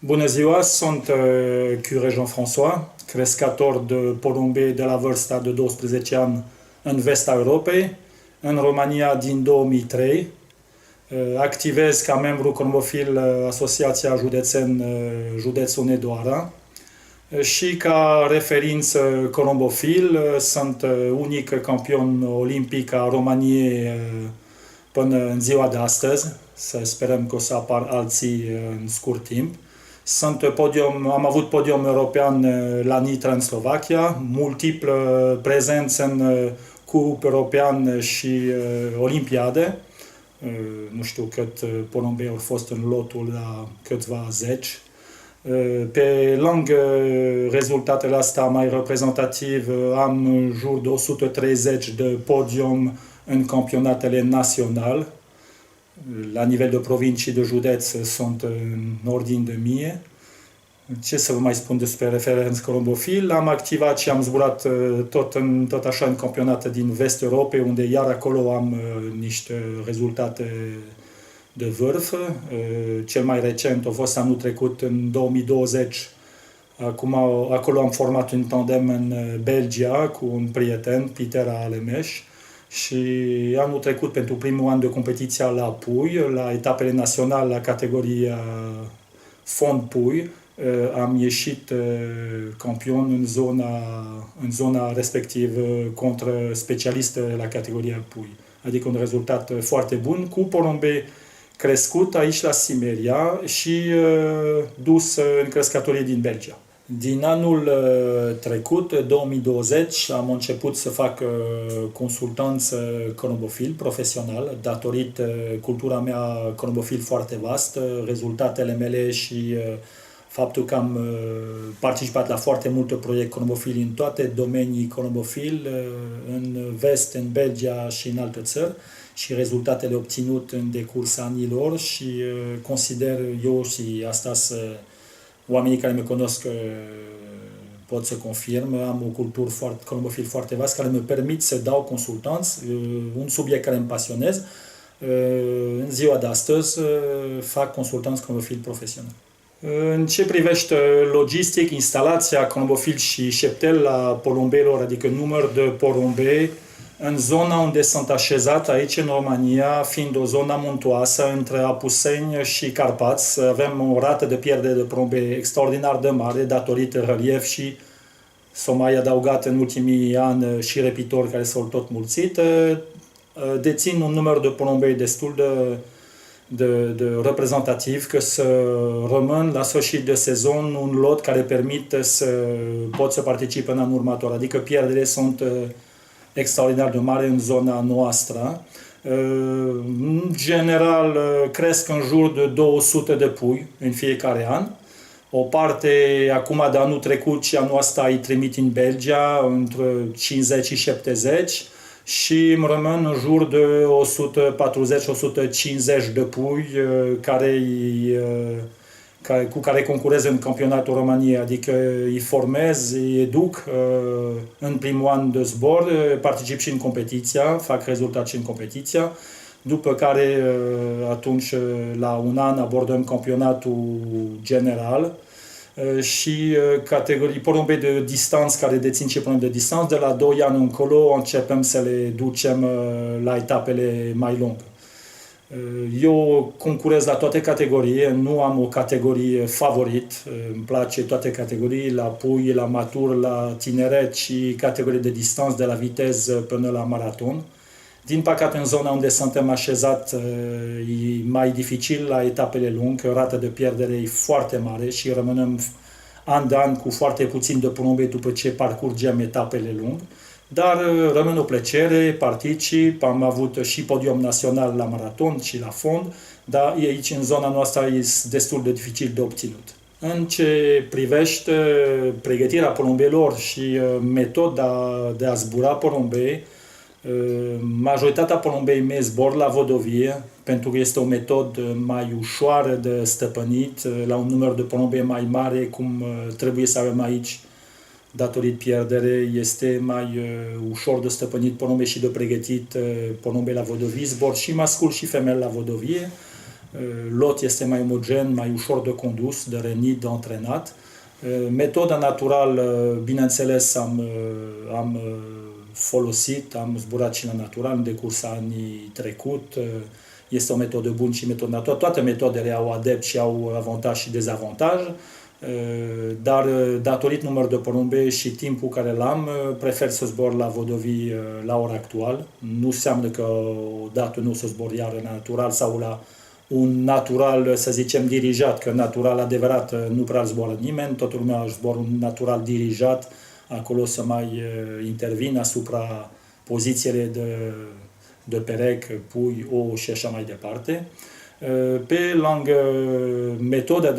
Bună ziua, sunt Curé Jean-François, crescător de porumbei de la vârsta de 12 ani în vest Europei, în România din 2003. Activez ca membru corbofil Asociația Județul Nedoara și ca referință corbofil sunt unic campion olimpic a României până în ziua de astăzi. Să sperăm că o să apar alții în scurt timp. Am avut podium european la Nitra în Slovacia, multiplă prezență în cup european și olimpiade. Nu știu cât porumbei au fost în lotul, la câțiva zeci. Pe lângă rezultatele astea mai reprezentativ, am în jur de 130 de podium în campionatele naționale. La nivel de provincii, de județ, sunt în ordine de 1000. Ce să vă mai spun despre referență corbofil? Am activat și am zburat tot așa în campionate din vest Europei, unde iar acolo am niște rezultate de vârf. Cel mai recent a fost anul trecut, în 2020. Acolo am format un tandem în Belgia cu un prieten, Peter Alemeș. Și anul trecut, pentru primul an de competiție la Pui, la etapele naționale, la categoria fond Pui, am ieșit campion în zona respectivă contra specialiste la categoria Pui. Adică un rezultat foarte bun, cu porumbei crescut aici la Simeria și dus în crescătorie din Belgia. Din anul trecut, 2020, am început să fac consultanță corbofil profesional, datorită cultura mea corbofil foarte vastă, rezultatele mele și faptul că am participat la foarte multe proiecte corbofil în toate domenii corbofil, în vest, în Belgia și în alte țări, și rezultatele obținute în decurs anilor și consider eu și asta oamenii care mă cunosc pot să confirm, am o cultură corbofil foarte vastă care mă permit să dau consultanți, un subiect care îmi pasionez. În ziua de astăzi fac consultanți corbofil profesional. În ce privește logistic, instalația corbofil și șeptel la porumbeilor, adică număr de porumbei, în zona unde sunt așezat, aici în România, fiind o zonă muntoasă între Apuseni și Carpați, avem o rată de pierdere de porumbei extraordinar de mare datorită relief și s-au mai adăugat în ultimii ani și repitori care s-au tot mulțit. Dețin un număr de porumbei destul de reprezentativ, că să rămân la sfârșit de sezon un lot care permite să pot să particip în anul următor. Adică pierderile sunt extraordinar de mare în zona noastră. În general, cresc în jur de 200 de pui în fiecare an. O parte, acum de anul trecut și anul ăsta, îi trimit în Belgia, între 50 și 70, și îmi rămân în jur de 140-150 de pui cu care concurez în campionatul României, adică îi formez, îi educ în primul an de zbor, particip și în competiția, fac rezultat și în competiția, după care atunci la un an abordăm campionatul general și categorii porumbei de distanță care dețin și porumbei de distanță, de la 2 ani încolo începem să le ducem la etapele mai lungi. Eu concurez la toate categorii, nu am o categorie favorit, îmi place toate categorii, la pui, la matur, la tineret și categorii de distanță de la viteză până la maraton. Din păcate, în zona unde suntem așezat, e mai dificil la etapele lungi, rata de pierdere e foarte mare și rămânem an de an cu foarte puțin de porumbei după ce parcurgem etapele lungi. Dar rămân o plăcere, particip, am avut și podium național la maraton și la fond, dar aici în zona noastră e destul de dificil de obținut. În ce privește pregătirea porumbeilor și metoda de a zbura porumbei, majoritatea porumbei mei zbor la vodovie, pentru că este o metodă mai ușoară de stăpânit, la un număr de porumbei mai mare, cum trebuie să avem aici. Datorită pierdere, este mai ușor de stăpânit porumbei și de pregătit porumbei la vodovie, zbor și mascul și femei la vodovie. Lot este mai omogen, mai ușor de condus, de rănit, de antrenat. Metoda naturală, bineînțeles, am folosit, am zburat și la natural în decurs anii trecut. Este o metodă bună și metodă naturală. Toate metodele au adept și au avantaj și dezavantaj, dar datorită numărul de porumbei și timpul care l-am, prefer să zbor la vodovii la ora actuală. Nu înseamnă că odată nu să zbor iar la natural sau la un natural, să zicem, dirijat, că natural adevărat nu prea zboară nimeni, toată lumea își zboară un natural dirijat, acolo să mai intervin asupra pozițiile de perec, pui, ou și așa mai departe. Pe lângă metoda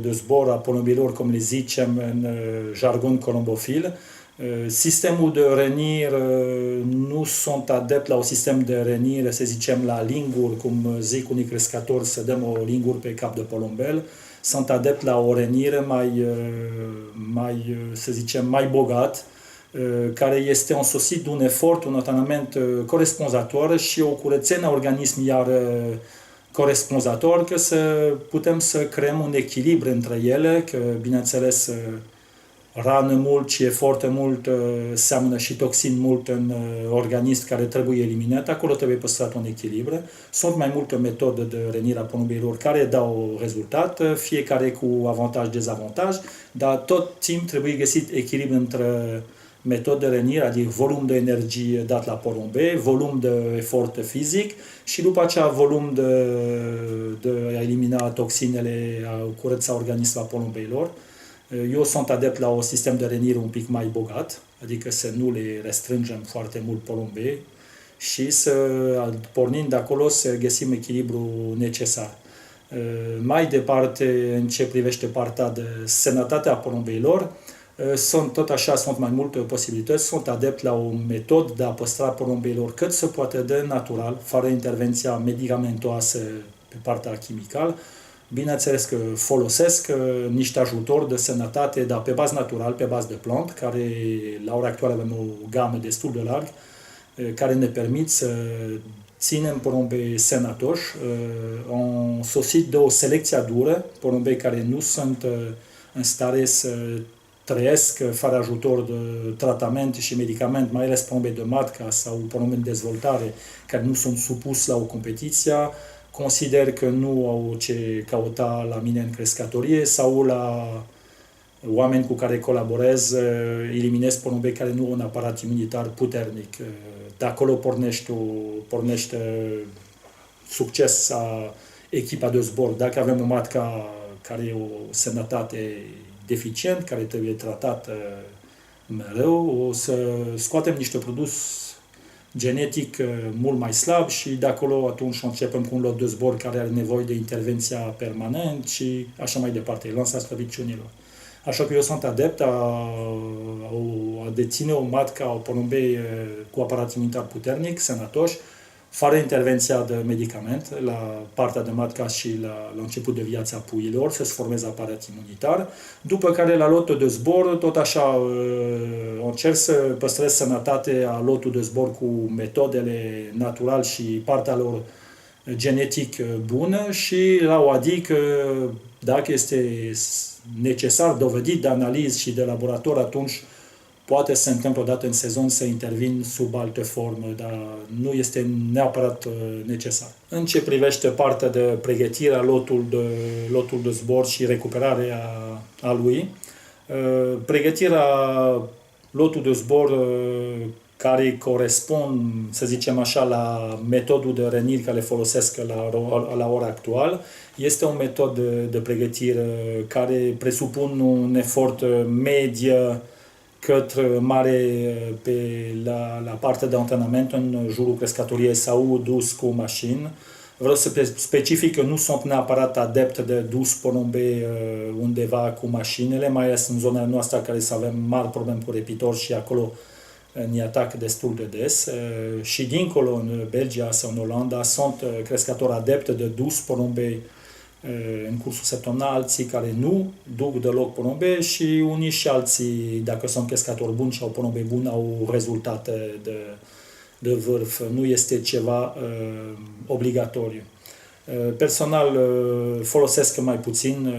de zbor a porumbeilor, cum le zicem în jargon colombofil, sistemul de rănire nu sunt adept la un sistem de rănire, să zicem, la linguri, cum zic unii crescători, să dăm o lingură pe cap de porumbel. Sunt adept la o rănire mai, să zicem, mai bogat, care este însoțit de un efort, un antrenament corespunzător și o curățenie a organismului iar corespunzător, că să putem să creăm un echilibru între ele, că, bineînțeles, rană mult și efort mult seamănă și toxin mult în organism care trebuie eliminat, acolo trebuie păstrat un echilibru. Sunt mai multe metode de rănire a porumbeilor care dau rezultat, fiecare cu avantaj-dezavantaj, dar tot timp trebuie găsit echilibru între metode de rănire, adică volum de energie dat la porumbei, volum de efort fizic și după aceea volum de a elimina toxinele, a curăța organismul porumbeilor. Eu sunt adept la un sistem de rănire un pic mai bogat, adică să nu le restrângem foarte mult porumbei și să, pornind de acolo, să găsim echilibrul necesar. Mai departe, în ce privește partea de sănătatea porumbeilor, sunt mai multe posibilități, sunt adept la o metodă de a păstra porumbeilor cât se poate de natural, fără intervenția medicamentoasă pe partea chimicală. Bineînțeles că folosesc niște ajutori de sănătate, dar pe bază natural, pe bază de plant, care la ora actuală avem o gamă destul de largă, care ne permit să ținem porumbei sănătoși, însoțit de o selecție dură, porumbei care nu sunt în stare să trăiesc fără ajutor de tratament și medicament, mai ales porumbei de matca sau porumbei de dezvoltare, care nu sunt supus la o competiție, consider că nu au ce căuta la mine în crescătorie sau la oameni cu care colaborez, eliminez porumbei care nu au un aparat imunitar puternic. De acolo pornește succes a echipa de zbor. Dacă avem o matca care e o sănătate deficient, care trebuie tratată mereu, o să scoatem niște produs genetic mult mai slab și de acolo atunci începem cu un lot de zbor care are nevoie de intervenția permanent și așa mai departe, lansa slăbiciunilor. Așa că eu sunt adept a deține o matcă, o porumbei cu aparat imunitar puternic, sănătoși, fără intervenția de medicament, la partea de matca și la început de viața puilor, să-și formeze aparat imunitar, după care la lotul de zbor, tot așa, încerc să păstrez sănătatea lotul de zbor cu metodele natural și partea lor genetic bună și la o adică, dacă este necesar, dovedit de analiză și de laborator, atunci poate se întâmplă odată în sezon să intervin sub alte forme, dar nu este neapărat necesar. În ce privește partea de pregătire a lotul de zbor și recuperarea a lui, pregătirea lotul de zbor care corespund, să zicem așa, la metodul de răniri care le folosesc la ora actuală, este o metodă de pregătire care presupun un efort mediu către mare la partea de antrenament în jurul crescătoriei sau dus cu mașini. Vreau să specific că nu sunt neapărat adept de dus porumbei undeva cu mașinile, mai ales în zona noastră care să avem mari probleme cu repitori și acolo ne atac destul de des. Și dincolo, în Belgia sau în Olanda, sunt crescători adepte de dus porumbei în cursul săptămânal, alții care nu duc deloc porumbei și unii și alții, dacă sunt crescători buni și au porumbei buni, au rezultate de vârf. Nu este ceva obligatoriu. Personal folosesc mai puțin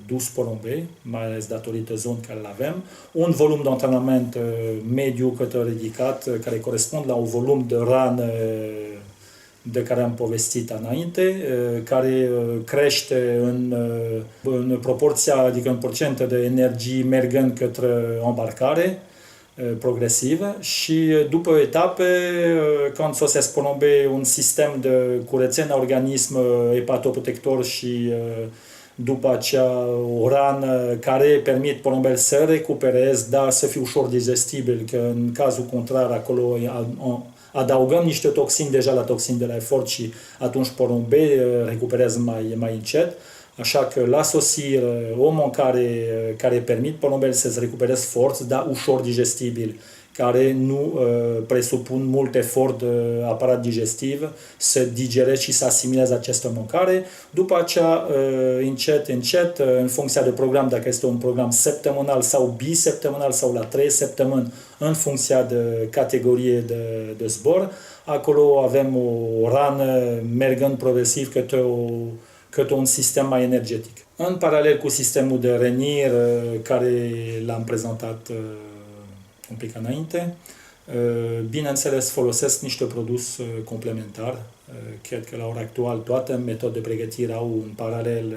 dus porumbei, mai ales datorită zonei care le avem. Un volum de antrenament mediu către ridicat, care corespund la un volum de rană de care am povestit înainte, care crește în proporția, adică în procentă de energie mergând către embarcare progresivă și după etape, când sosesc porumbei un sistem de curățenie a organism hepatoprotector și după aceea o rană care permit porumbel să recupereze, dar să fie ușor digestibil, că în cazul contrar acolo adăugăm niște toxini deja la toxini de la efort și atunci porumbei recuperează mai încet. Așa că la sosire o mâncare care permit porumbel să-ți recupereze forță, dar ușor digestibil, care nu presupun mult efort de aparat digestiv, să digereze și să asimileze această mâncare. După aceea, încet, în funcție de program, dacă este un program săptămânal sau bisăptămânal sau la 3 săptămâni, în funcție de categorie de zbor, acolo avem o rană mergând progresiv către un sistem mai energetic. În paralel cu sistemul de rănire care l-am prezentat un pic înainte, bineînțeles folosesc niște produs complementar. Cred că la ora actuală toate metode de pregătire au în paralel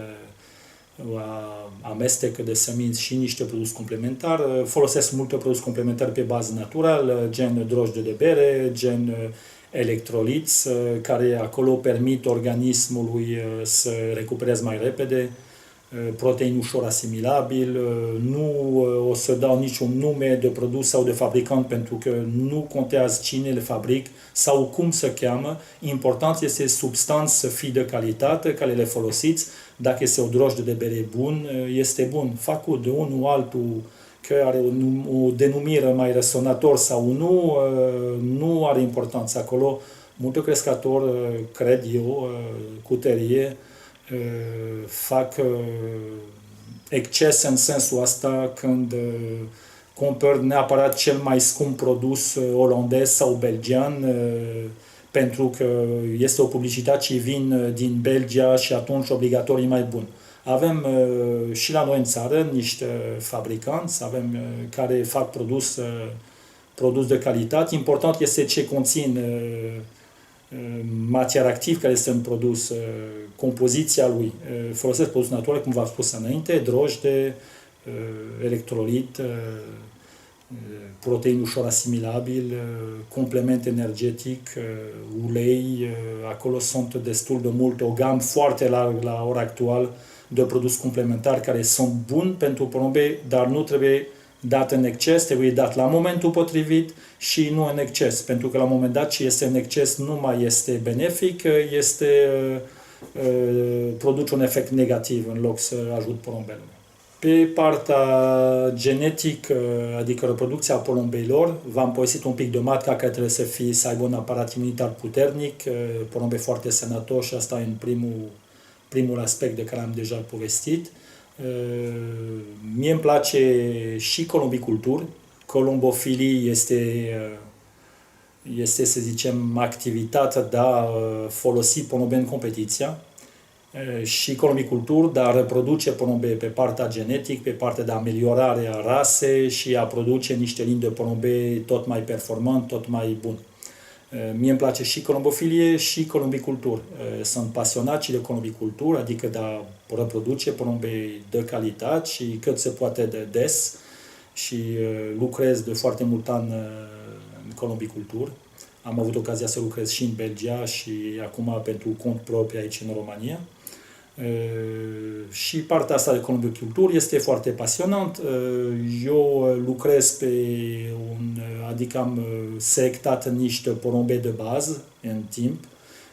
amestec de seminți și niște produs complementar. Folosesc multe produs complementari pe bază naturală, gen drojdie de bere, gen electroliți, care acolo permit organismului să recupereze mai repede, proteini ușor asimilabil, nu o să dau niciun nume de produs sau de fabricant pentru că nu contează cine le fabric sau cum se cheamă. Important este substanță să fie de calitate, care le folosiți. Dacă este o drojdie de bere bun, este bun. Făcut de unul altul, că are o denumire mai resonator sau nu, nu are importanță acolo. Multe crescători, cred eu, cu tărie, fac exces în sensul ăsta când cumpăr neapărat cel mai scump produs olandez sau belgian, pentru că este o publicitate și vin din Belgia și atunci obligatorii mai bun. Avem și la noi în țară niște fabricanți, avem care fac produs de calitate. Important este ce conțin matier activ care este în produs, compoziția lui. Folosesc produs natural, cum v-am spus înainte, drojdie, electrolit, protein ușor asimilabil, complement energetic, ulei. Acolo sunt destul de multe, o gamă foarte largă la ora actuală de produs complementar care sunt buni pentru porumbei, dar nu trebuie dat în exces, trebuie dat la momentul potrivit și nu în exces, pentru că la un moment dat ce este în exces nu mai este benefic, produce un efect negativ în loc să ajut porumbelul. Pe partea genetică, adică reproducția porumbeilor, v-am povestit un pic de matca care trebuie să aibă un aparat imunitar puternic, porumbei foarte sănătoși, asta e în primul aspect de care am deja povestit. Mie îmi place și columbiculturi. Columbofilie este, să zicem, activitatea de a folosi porumbei în competiția și columbiculturi, de a reproduce porumbei pe partea genetic, pe partea de ameliorare a rasei și a produce niște linii de porumbei tot mai performant, tot mai bun. Mie îmi place și columbofilie și columbicultură. Sunt pasionat și de columbicultură, adică de a reproduce porumbei de calitate și cât se poate de des și lucrez de foarte mult ani în columbicultură. Am avut ocazia să lucrez și în Belgia și acum pentru cont propriu aici în România. Și partea asta de columbicultură este foarte pasionant. Eu lucrez adică am selectat niște porumbei de bază în timp,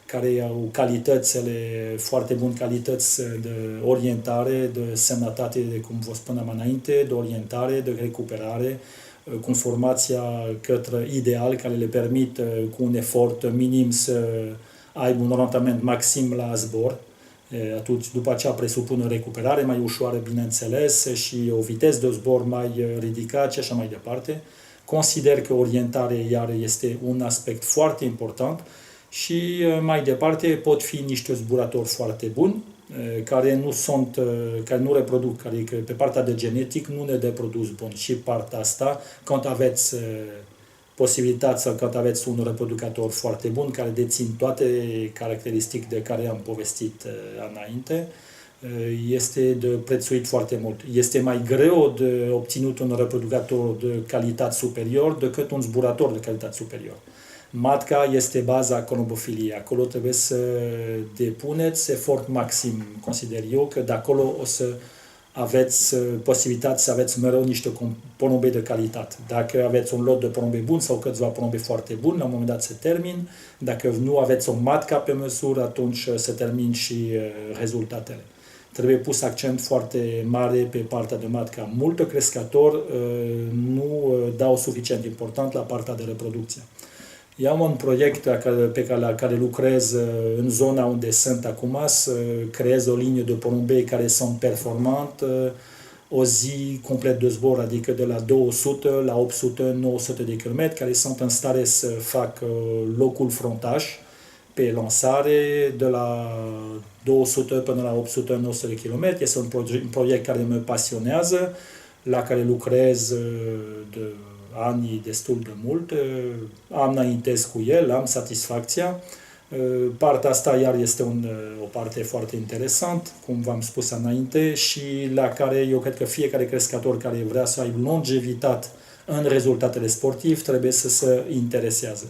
care au calitățile, foarte bune calități de orientare, de sănătate, de cum vă spuneam înainte, de orientare, de recuperare, cu formația către ideal, care le permit cu un efort minim să aibă un randament maxim la zbor. Atunci, după aceea, presupune o recuperare mai ușoară, bineînțeles, și o viteză de zbor mai ridicată și așa mai departe. Consider că orientarea iar este un aspect foarte important Și mai departe pot fi niște zburatori foarte buni, care nu reproduc, care pe partea de genetic nu ne dă produs bun. Și partea asta, când aveți posibilitatea sau când aveți un reproducător foarte bun, care dețin toate caracteristic de care am povestit înainte, este de prețuit foarte mult. Este mai greu de obținut un reproducător de calitate superior decât un zburator de calitate superior. Matca este baza conobofiliei. Acolo trebuie să depuneți efort maxim, consider eu, că de acolo o să aveți posibilitatea să aveți mereu niște porumbei de calitate. Dacă aveți un lot de porumbei bun sau câțiva porumbei foarte buni, la un moment dat se termin. Dacă nu aveți o matca pe măsură, atunci se termin și rezultatele. Trebuie pus accent foarte mare pe partea de matca. Multe crescători nu dau suficient important la partea de reproducție. Eu am un proiect la care lucrez în zona unde sunt acum, să creez o linie de porumbei care sunt performante, o zi complet de zbor, adică de la 200 la 800-900 de km, care sunt în stare să fac locul frontaș pe lansare de la 200 până la 800-900 de km. Este un proiect care mă pasionează, la care lucrez de ani destul de mult, am înaintez cu el, am satisfacția. Partea asta iar este o parte foarte interesantă, cum v-am spus înainte, și la care eu cred că fiecare crescător care vrea să aibă longevitate în rezultatele sportive trebuie să se interesează.